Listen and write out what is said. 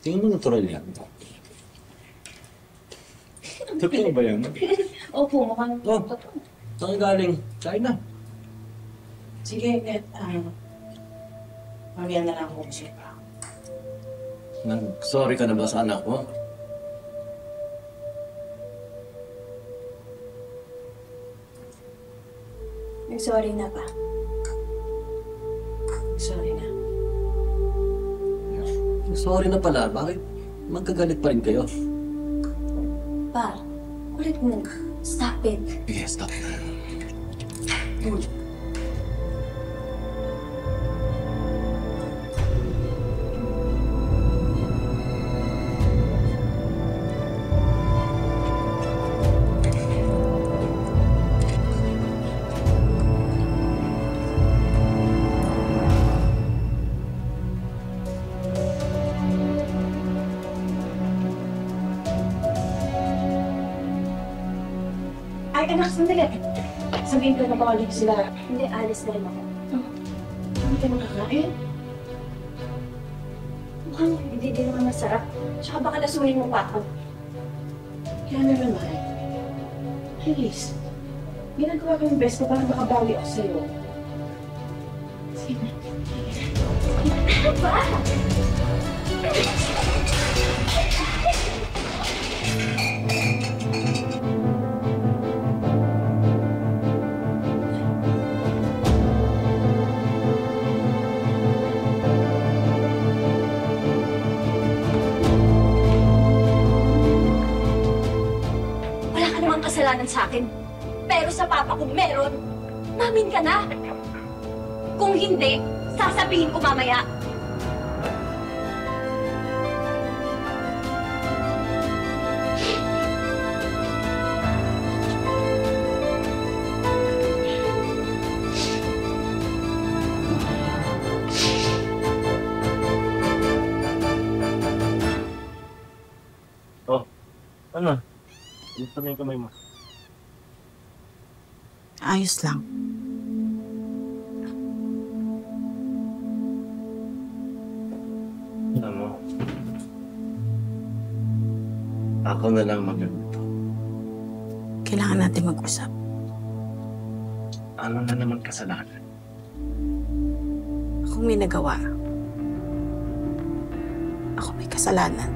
Tingin mo natural yan. Totoo ba yan? Opo, mukhang Oh. totoo. Saan ka galing? Kain na. Sige, mamaya na lang ako siya pa. Nag-sorry ka na ba sa anak ko? Sorry na pa. Sorry na. Sorry na pala. Bakit magkagalit pa rin kayo? Pa, ulit mo. Stop it. Yes, stop. Ay, anak, sandali. Sabihin ko na ba ulit sila? Hindi, alis na rin ako. Hindi ka makakain? Mukhang hindi din naman masarap. Tsaka baka lasunin mo pa ako. Kaya naman, Mahal. Please. Ginagawa ko yung best ko para makabawi ako sa'yo. Sige na. Ano ba? Wala ka namang kasalanan sa akin. Pero sa papa ko meron. Mamin ka na. Kung hindi, sasabihin ko mamaya. Oh, ano? Gusto na yung kamay mo. Ayos lang. Alam mo, ako na lang maganda. Kailangan natin mag-usap. Ano na naman kasalanan? Akong may nagawa. Ako may kasalanan.